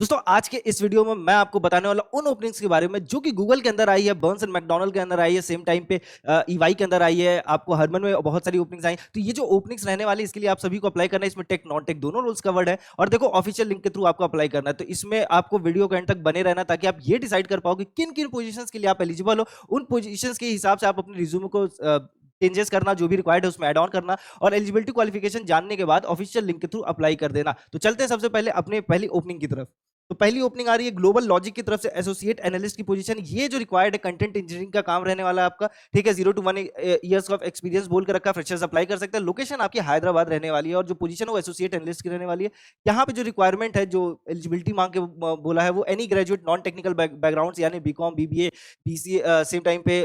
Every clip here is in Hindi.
दोस्तों आज के इस वीडियो में मैं आपको बताने वाला उन ओपनिंग्स के बारे में जो कि गूगल के अंदर आई है, बर्न्स एंड मैकडॉनल्ड के अंदर आई है, सेम टाइम पे ईवाई के अंदर आई है, आपको हरमन में बहुत सारी ओपनिंग्स आई। तो ये जो ओपनिंग्स रहने वाली इसके लिए आप सभी को अप्लाई करना है। इसमें टेक नॉन टेक दोनों रोल्स कवर्ड है और देखो ऑफिशियल लिंक के थ्रू आपको अप्लाई करना है। तो इसमें आपको वीडियो के एंड तक बने रहना ताकि आप ये डिसाइड कर पाओ कि किन किन पोजीशंस के लिए आप एलिजिबल हो। उन पोजीशंस के हिसाब से आप अपने रिज्यूमे को चेंजेस करना, जो भी रिक्वायर्ड है उसमें ऐड ऑन करना और एलिजिबिलिटी क्वालिफिकेशन जानने के बाद ऑफिशियल लिंक के थ्रू अप्लाई कर देना। तो चलते हैं सबसे पहले अपने पहली ओपनिंग की तरफ। तो पहली ओपनिंग आ रही है ग्लोबल लॉजिक की तरफ से, एसोसिएट एनालिस्ट की पोजीशन। ये जो रिक्वायर्ड है कंटेंट इंजीनियरिंग का काम रहने वाला है आपका, ठीक है। 0 to 1 इयर्स ऑफ एक्सपीरियंस बोल कर रखा, फ्रेशर्स अप्लाई कर सकते हैं। लोकेशन आपकी हैदराबाद रहने वाली है और जो पोजीशन है वो एसोसिएट एनालिस्ट की रहने वाली है। यहाँ पे जो रिक्वायरमेंट है, जो एलिजिबिलिटी मांग के बोला है, वो any graduate non technical background यानी BCom, BBA, BCA, same time पे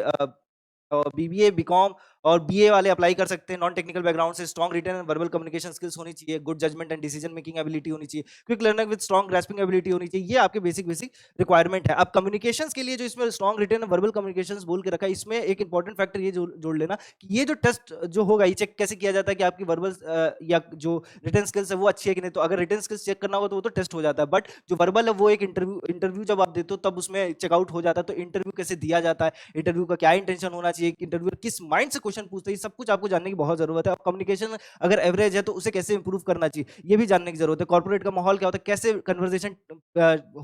बीबीए, बीकॉम और बीए वाले अप्लाई कर सकते हैं। नॉन टेक्निकल बैकग्राउंड से strong written and verbal communication skills होनी चाहिए, good judgement and decision making ability होनी चाहिए, quick learner with strong grasping ability होनी चाहिए। ये आपके बेसिक बेसिक रिक्वायरमेंट है। अब कम्युनिकेशंस के लिए जो इसमें strong written and verbal communications बोल के रखा है, इसमें एक इंपॉर्टेंट फैक्टर ये जोड़ लेना कि ये जो टेस्ट जो होगा ये चेक कैसे किया जाता है कि आपकी वर्बल या जो रिटन स्किल्स है वो अच्छी है कि नहीं। तो अगर रिटन स्किल्स चेक करना हो तो वो तो टेस्ट हो जाता है, बट जो वर्बल है वो एक इंटरव्यू जब आप देते हो तब उसमें चेकआउट हो जाता है। तो इंटरव्यू कैसे दिया जाता है, इंटरव्यू का क्या इंटेंशन होना चाहिए, इंटरव्यू किस माइंड से क्वेश्चन पूछते हैं, सब कुछ आपको जानने की बहुत जरूरत है। कम्युनिकेशन अगर एवरेज है तो उसे कैसे इंप्रूव करना चाहिए ये भी जानने की जरूरत है। कॉर्पोरेट का माहौल क्या होता है, कैसे कन्वर्सेशन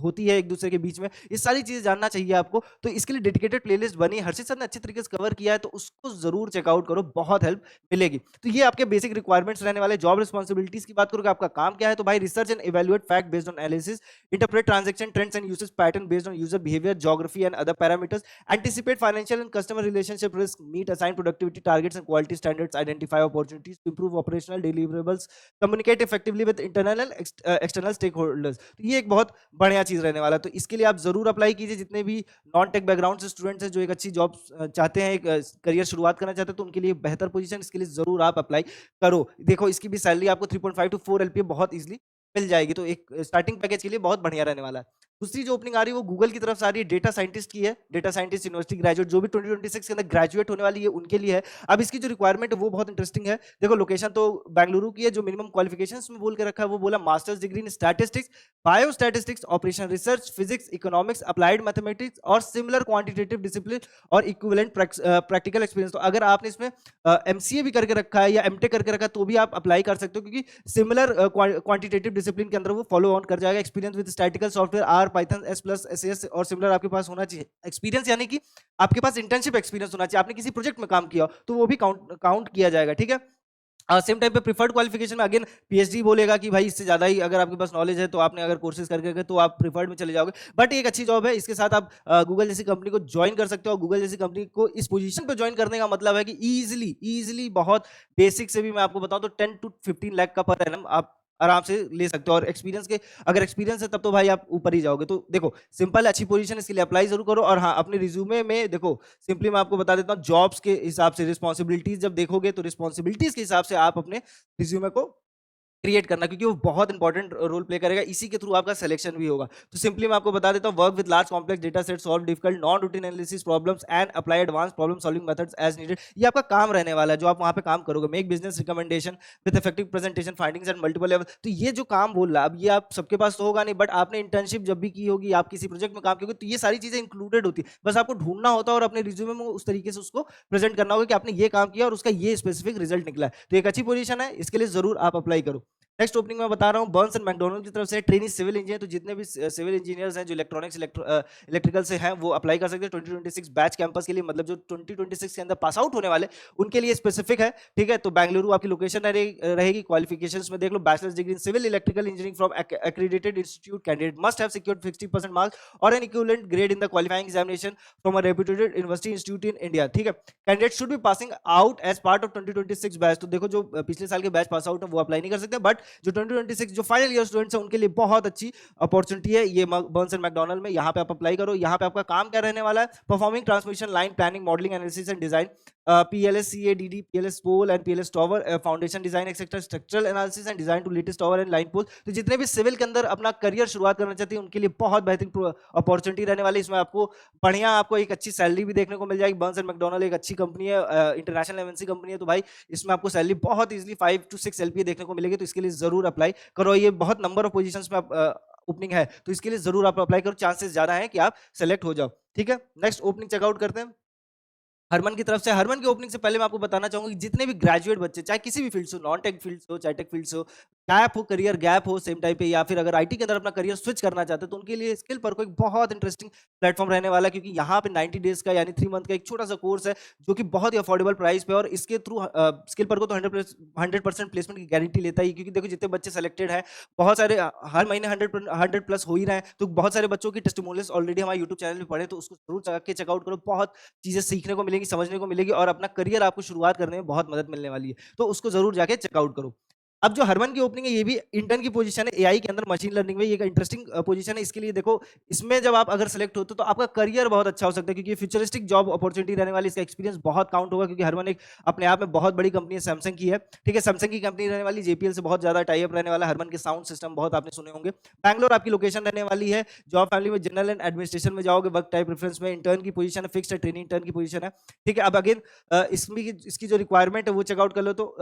होती है एक दूसरे के बीच में, ये सारी चीजें जानना चाहिए आपको। तो इसके लिए डेडिकेटेड प्लेलिस्ट बनी, हर्षित सर ने अच्छे तरीके से कवर किया है, तो उसको जरूर चेकआउट करो, बहुत हेल्प मिलेगी। तो ये आपके बेसिक रिक्वायरमेंट्स रहने वाले। जॉब रिस्पॉन्सिबिलिटीज की बात करोगे, आपका काम क्या है, तो भाई research and evaluate fact based on analysis, interpret transaction trends and usage pattern based on user behaviour, geography and other parameters, anticipate financial and customer relationship risk, meet assigned productivity targets and quality standards, identify opportunities to improve operational deliverables, communicate effectively with internal and external stakeholders। तो ये एक बहुत बढ़िया चीज रहने वाला है। तो इसके लिए आप जरूर अप्लाई कीजिए। जितने भी नॉन टेक बैकग्राउंड से स्टूडेंट्स हैं जो एक अच्छी जॉब चाहते हैं, एक करियर शुरुआत करना चाहते हैं, तो उनके लिए बेहतर पोजीशन, इसके लिए जरूर आप अप्लाई करो। देखो इसकी भी सैलरी आपको 3.5 to 4 LPA बहुत इजीली मिल जाएगी। तो एक स्टार्टिंग पैकेज के लिए बहुत बढ़िया रहने वाला है। दूसरी जो ओपनिंग आ रही है वो गूगल की तरफ से आ रही है, डेटा साइंटिस्ट की है। डेटा साइंटिस्ट यूनिवर्सिटी ग्रेजुएट जो भी 2026 के अंदर ग्रेजुएट होने वाली है उनके लिए है। अब इसकी जो रिक्वायरमेंट है वो बहुत इंटरेस्टिंग है। देखो लोकेशन तो बेंगलुरु की है। जो मिनिमम क्वालिफिकेशंस में बोल के रखा है वो बोला masters degree in statistics, bio statistics, operation research, physics, economics, applied mathematics और सिमिलर क्वांटिटेटिव डिसिप्लिन और इक्विवेलेंट प्रैक्टिकल एक्सपीरियंस। तो अगर आपने इसमें एमसीए भी करके रखा है या एमटेक करके रखा है तो भी आप अप्लाई कर सकते हो, क्योंकि सिमिलर क्वांटिटेटिव डिसिप्लिन के अंदर वो फॉलो ऑन कर जाएगा। Experience with statical software, R, Python, S plus, S और सिमिलर आपके पास होना चाहिए। एक्सपीरियंस यानी कि आपके पास इंटर्नशिप एक्सपीरियंस होना चाहिए, आपने किसी प्रोजेक्ट में काम किया तो वो भी काउंट किया जाएगा, ठीक है। सेम टाइम पे प्रीफर्ड क्वालिफिकेशन में अगेन पीएचडी बोलेगा कि भाई इससे ज्यादा ही अगर आपके पास नॉलेज है तो आपने अगर कोर्सेज करके गए तो आप प्रीफर्ड में चले जाओगे। बट एक अच्छी जॉब है, इसके साथ आप गूगल जैसी कंपनी को ज्वाइन कर सकते हो। गूगल जैसी कंपनी को इस पोजीशन पे ज्वाइन करने का मतलब है कि इजीली बहुत बेसिक से भी मैं आपको बताऊं तो 10 to 15 लाख का पर एनम आप आराम से ले सकते हो। और एक्सपीरियंस के अगर एक्सपीरियंस है तब तो भाई आप ऊपर ही जाओगे। तो देखो सिंपल अच्छी पोजीशन, इसके लिए अप्लाई जरूर करो। और हाँ, अपने रिज्यूमे में देखो सिंपली मैं आपको बता देता हूँ, जॉब्स के हिसाब से रिस्पॉन्सिबिलिटीज जब देखोगे तो रिस्पॉन्सिबिलिटीज के हिसाब से आप अपने रिज्यूमे को क्रिएट करना, क्योंकि वो बहुत इंपॉर्टेंट रोल प्ले करेगा। इसी के थ्रू आपका सिलेक्शन भी होगा। तो सिंपली मैं आपको बता देता हूं, work with large complex data set, solve difficult non routine analysis problems and apply advance problem solving methods as needed. ये आपका काम रहने वाला है जो आप वहां पे काम करोगे। Make business recommendation with effective presentation findings at multiple level. तो ये जो काम बोल रहा है, अब ये आप सबके पास तो होगा नहीं, बट आपने इंटर्नशिप जब भी की होगी, आप किसी प्रोजेक्ट में काम किए, तो ये सारी चीजें इंक्लूडेड होती है। बस आपको ढूंढना होता है और अपने रिज्यूमे में उस तरीके से उसको प्रेजेंट करना होगा कि आपने ये काम किया और उसका ये स्पेसिफिक रिजल्ट निकला है। तो एक अच्छी पोजीशन है, इसके लिए जरूर आप अप्लाई करो। नेक्स्ट ओपनिंग में बता रहा हूं बर्न्स एंड मैकडॉनल्ड की तरफ से, ट्रेनी सिविल इंजीनियर। तो जितने भी सिविल इंजीनियर्स हैं जो इलेक्ट्रॉनिक्स इलेक्ट्रिकल से हैं वो अप्लाई कर सकते हैं 2026 बैच कैंपस के लिए। मतलब जो 2026 के अंदर पास आउट होने वाले उनके लिए स्पेसिफिक है, ठीक है। तो बेंगलुरु आपकी लोकेशन रहेगी। क्वालिफिकेशंस में देख लो, bachelor's degree in civil electrical engineering from accredited institute, candidate must have secured 60% marks और an equivalent grade in the qualifying examination from a reputed university institute in India, ठीक है। Candidate should be passing out as part of 2026 batch. तो देखो जो पिछले साल के बैच पास आउट है वो अप्लाई नहीं कर सकते, बट जो 2026 जो फाइनल ईयर स्टूडेंट्स हैं उनके लिए बहुत अच्छी अपॉर्चुनिटी है ये बर्न्स एंड मैकडॉनल्ड में। यहाँ पे आप अप्लाई करो। यहाँ पे आपका काम क्या रहने वाला है, performing transmission line planning modelling analysis and design, PLS CADD, PLS pole and PLS tower, foundation design etcetera, structural analysis and design to latest tower and line pole. तो जितने भी सिविल के अंदर अपना करियर शुरुआत करना चाहते हैं उनके लिए बहुत बेहतरीन अपॉर्चुनिटी रहने वाली। इसमें आपको बढ़िया, आपको एक अच्छी सैलरी भी देखने को मिल जाएगी। बर्न्स एंड मैकडॉनल्ड एक अच्छी कंपनी है, इंटरनेशनल एमएनसी कंपनी है, तो भाई इसमें आपको सैलरी बहुत इजीली 5 to 6 LPA देखने को मिलेगी। तो इसके लिए जरूर अप्लाई करो। ये बहुत नंबर ऑफ पोजीशंस में ओपनिंग है, तो इसके लिए जरूर आप अप्लाई करो, चांसेस ज्यादा है कि आप सेलेक्ट हो जाओ। ठीक है, नेक्स्ट ओपनिंग चेकआउट करते हैं हरमन की तरफ से। हरमन की ओपनिंग से पहले मैं आपको बताना चाहूंगा कि जितने भी ग्रेजुएट बच्चे, चाहे किसी भी फील्ड से हो, नॉन टेक फील्ड से हो, चाहे टेक फील्ड से हो, गैप हो, करियर गैप हो सेम टाइम पे, या फिर अगर आईटी के अंदर अपना करियर स्विच करना चाहते हैं, तो उनके लिए स्किल पर को एक बहुत इंटरेस्टिंग प्लेटफॉर्म रहने वाला है, क्योंकि यहाँ पे 90 डेज का यानी 3 मंथ का एक छोटा सा कोर्स है जो कि बहुत ही अफोर्डेबल प्राइस पे, और इसके थ्रू स्किल पर को तो 100% प्लेसमेंट की गारंटी लेता ही, क्योंकि देखो जितने बच्चे सेलेक्टेड हैं, बहुत सारे हर महीने 100 प्लस हो ही रहे हैं, तो बहुत सारे बच्चों की टेस्टिमोनियल्स ऑलरेडी हमारे यूट्यूब चैनल पे पढ़े, तो उसको जरूर जाके चेकआउट करो। बहुत चीजें सीखने को मिलेगी, समझने को मिलेगी, और अपना करियर आपको शुरुआत करने में बहुत मदद मिलने वाली है, तो उसको जरूर जाके चेकआउट करो। अब जो हरमन की ओपनिंग है, ये भी इंटर्न की पोजीशन है एआई के अंदर, मशीन लर्निंग में। ये एक इंटरेस्टिंग पोजीशन है। इसके लिए देखो, इसमें जब आप अगर सेलेक्ट होते हो तो आपका करियर बहुत अच्छा हो सकता है, क्योंकि फ्यूचरिस्टिक जॉब अपॉर्चुनिटी रहने वाली, इसका एक्सपीरियंस बहुत काउंट होगा, क्योंकि हरमन एक अपने आप में बहुत बड़ी कंपनी है, सैमसंग की है। ठीक है, सैमसंग की कंपनी रहने वाली, जेपीएल से बहुत ज्यादा टाइप रहने वाला। हरमन के साउंड सिस्टम बहुत आपने सुने होंगे। बैंगलोर आपकी लोकेशन रहने वाली है। जॉब फैमिली में जनरल एंड एडमिनिस्ट्रेशन में जाओगे, वर्क टाइप प्रेफरेंस में इंटर्न की पोजीशन है, फिक्स्ड है, ट्रेनिंग इंटर्न की पोजीशन है। ठीक है, अब अगेन इसमें इसकी जो रिक्वायरमेंट है वो चेकआउट कर लो, तो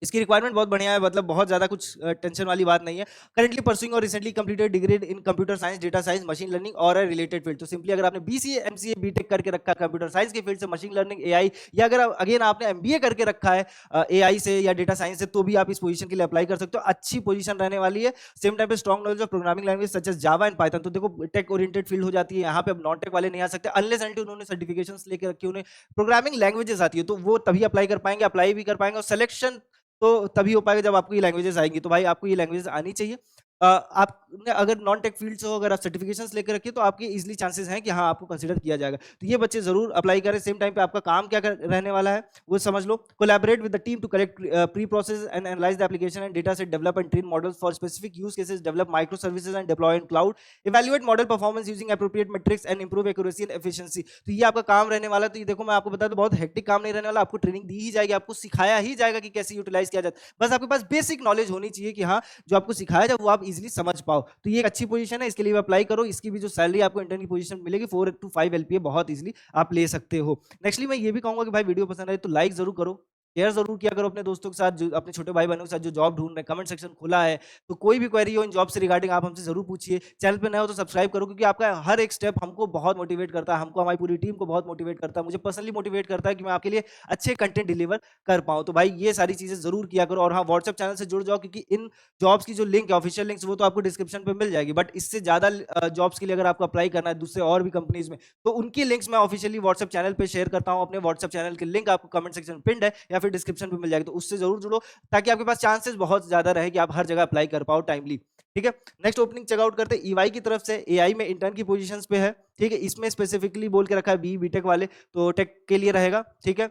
इसकी रिक्वायरमेंट बहुत बढ़िया है, मतलब बहुत ज्यादा कुछ टेंशन वाली बात नहीं है। करेंटली परसुइंग और recently completed degree in computer science, data science, machine learning और रिलेटेड फील्ड। तो सिंपली अगर आपने बीसीए, एमसीए, बीटेक करके रखा है कंप्यूटर साइंस के फील्ड से, मशीन लर्निंग, एआई, या अगर अगेन आपने एमबीए करके रखा है एआई से या डेटा साइंस से, तो भी आप इस पोजीशन के लिए अप्लाई कर सकते हो। अच्छी पोजीशन रहने वाली है। सेम टाइम पे strong knowledge of programming language such as Java and Python. तो देखो टेक ओरिएंटेड फील्ड हो जाती है यहाँ पे, अब नॉन टेक वाले नहीं आ सकते अनलेस एंड उन्होंने सर्टिफिकेशंस लेके रखी, उन्हें प्रोग्रामिंग लैंग्वेजेस आती है, तो वो तभी अप्लाई कर पाएंगे, अप्लाई भी कर पाएंगे, और सिलेक्शन तो तभी हो पाएगा जब आपको ये लैंग्वेजेस आएंगी। तो भाई आपको ये लैंग्वेजेस आनी चाहिए। आपने अगर नॉन टेक फील्ड से हो, अगर आप सर्टिफिकेशंस लेकर रखिए, तो आपके इजीली चांसेस हैं कि हाँ आपको कंसीडर किया जाएगा। तो ये बच्चे जरूर अप्लाई करें। सेम टाइम पे आपका काम क्या रहने वाला है वो समझ लो। Collaborate with the team to collect pre process and analyse the application and data set, develop and train models for specific use cases, develop micro services and deploy in cloud, evaluate model performance using appropriate metrics and improve accuracy and efficiency. तो ये आपका काम रहने वाला है। तो ये देखो मैं आपको बता दूं, बहुत हेक्टिक काम नहीं रहने वाला। आपको ट्रेनिंग दी ही जाएगी, आपको सिखाया ही जाएगा कि कैसे यूटिलाइज किया जाता है। बस आपके पास बेसिक नॉलेज होनी चाहिए कि हाँ जो आपको सिखाया जाए वो आप इजीली समझ पाओ। तो ये एक अच्छी पोजीशन है, इसके लिए भी अप्लाई करो। इसकी भी जो सैलरी आपको इंटर्न की पोजीशन मिलेगी 4 to 5 एलपीए बहुत इजीली आप ले सकते हो। नेक्स्टली मैं ये भी कहूंगा कि भाई वीडियो पसंद आए तो लाइक जरूर करो, शेयर जरूर किया करो अपने दोस्तों के साथ, जो अपने छोटे भाई बहनों के साथ जो जॉब ढूंढ रहे हैं। कमेंट सेक्शन खुला है, तो कोई भी क्वेरी हो इन जॉब से रिगार्डिंग आप हमसे जरूर पूछिए। चैनल पे नए हो तो सब्सक्राइब करो, क्योंकि आपका हर एक स्टेप हमको बहुत मोटिवेट करता है, हमको हमारी पूरी टीम को बहुत मोटिवेट करता है, मुझे पर्सनली मोटिवेट करता है कि मैं आपके लिए अच्छे कंटेंट डिलीवर कर पाऊँ। तो भाई ये सारी चीजें जरूर किया करो। और हाँ, व्हाट्सएप चैनल से जुड़ जाओ, क्योंकि इन जॉब्स की जो लिंक है, ऑफिशियल लिंक्स, वो तो आपको डिस्क्रिप्शन पे मिल जाएगी, बट इससे ज्यादा जॉब्स के लिए अगर आपको अप्लाई करना है दूसरे और भी कंपनीज में, तो उनकी लिंक्स मैं ऑफिशियली व्हाट्सएप चैनल पे शेयर करता हूँ। अपने व्हाट्सएप चैनल के लिंक आपको कमेंट सेक्शन में पिंड है या फिर डिस्क्रिप्शन पे मिल जाएगी, तो उससे जरूर जुड़ो, ताकि आपके पास चांसेस बहुत ज्यादा रहे कि आप हर जगह अप्लाई कर पाओ टाइमली। ठीक है, नेक्स्ट ओपनिंग चेकआउट करते हैं ईवाई की तरफ से। एआई में इंटर्न की पोजीशंस पे है। ठीक है, इसमें स्पेसिफिकली बोल के रखा है बी बीटेक वाले, तो टेक के लिए रहेगा। ठीक है,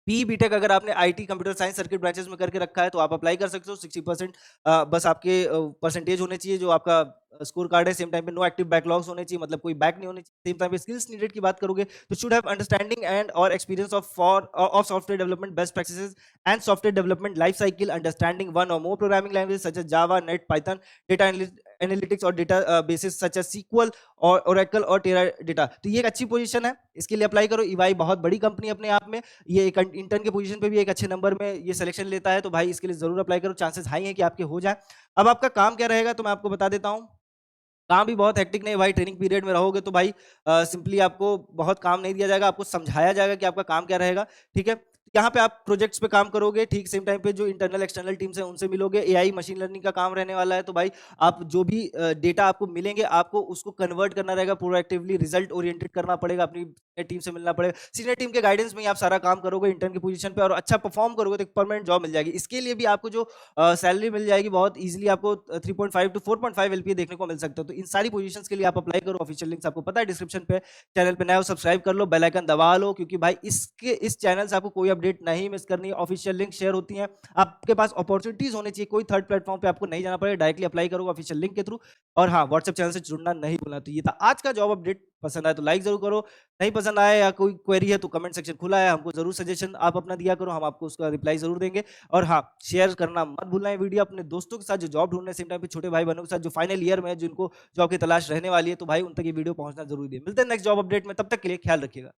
बी बीटेक अगर आपने IT computer science circuit branches में करके रखा है तो आप अप्लाई कर सकते हो। 60% बस आपके परसेंटेज होने चाहिए, जो आपका स्कोर कार्ड है। सेम टाइम पे नो एक्टिव बैकलॉग्स होने चाहिए, मतलब कोई बैक नहीं होने चाहिए। सेम टाइम पे स्किल्स नीडेड की बात करोगे तो शुड हैव अंडरस्टैंडिंग एंड और experience of software development best practices and software development life cycle, understanding one और more programming language such as Java, net, Python, data analytics और data basis such as SQL और ओरेकल और टेरा डेटा। तो ये एक अच्छी पोजीशन है, इसके लिए अप्लाई करो। ईवाई बहुत बड़ी कंपनी अपने आप में, ये एक इंटर्न के पोजीशन पे भी एक अच्छे नंबर में ये सिलेक्शन लेता है, तो भाई इसके लिए जरूर अप्लाई करो, चांसेस हाई है कि आपके हो जाए। अब आपका काम क्या रहेगा तो मैं आपको बता देता हूँ। काम भी बहुत हेक्टिक नहीं भाई, ट्रेनिंग पीरियड में रहोगे तो भाई सिंपली आपको बहुत काम नहीं दिया जाएगा, आपको समझाया जाएगा कि आपका काम क्या रहेगा। ठीक है, यहाँ पे आप प्रोजेक्ट्स पे काम करोगे। ठीक, सेम टाइम पे जो इंटरनल एक्सटर्नल टीम्स हैं उनसे मिलोगे। एआई मशीन लर्निंग का काम रहने वाला है, तो भाई आप जो भी डेटा आपको मिलेंगे आपको उसको कन्वर्ट करना रहेगा, प्रोएक्टिवली रिजल्ट ओरिएंटेड करना पड़ेगा, अपनी टीम से मिलना पड़ेगा। सीनियर टीम के गाइडेंस में ही आप सारा काम करोगे इंटर्न की पोजीशन पे, और अच्छा परफॉर्म करोगे तो एक परमानेंट जॉब मिल जाएगी। इसके लिए भी आपको जो सैलरी मिल जाएगी बहुत इजीली, आपको 3.5 to 4.5 एलपीए देखने को मिल सकता है। तो इन सारी पोजीशंस के लिए आप अप्लाई करो। ऑफिशियल लिंक्स आपको पता है डिस्क्रिप्शन पे। चैनल पे नए हो सब्सक्राइब कर लो, बेल आइकन दबा लो, क्योंकि भाई इस चैनल से आपको कोई अपडेट नहीं मिस करनी है। ऑफिशियल लिंक शेयर होती हैं, आपके पास अपॉर्चुनिटीज होनी चाहिए, कोई थर्ड प्लेटफॉर्म पे आपको नहीं जाना पड़ेगा, डायरेक्टली अप्लाई करो ऑफिशियल लिंक के थ्रू। और हाँ, व्हाट्सएप चैनल से जुड़ना नहीं भूलना। तो ये था आज का जॉब अपडेट। पसंद आए तो लाइक जरूर करो, नहीं पसंद आए या कोई क्वेरी है तो कमेंट सेक्शन खुला है, हमको जरूर सजेशन आप अपना दिया करो, हम आपको उसका रिप्लाई जरूर देंगे। और हाँ, शेयर करना मत भूलना है वीडियो अपने दोस्तों के साथ जो जॉब ढूंढ रहे हैं, सेम टाइम पे छोटे भाई बहनों के साथ जो फाइनल ईयर में है, जिनको जॉब की तलाश रहने वाली है, तो भाई उन तक ये वीडियो पहुंचना जरूरी है। मिलते हैं नेक्स्ट जॉब अपडेट में, तब तक के लिए ख्याल रखिएगा।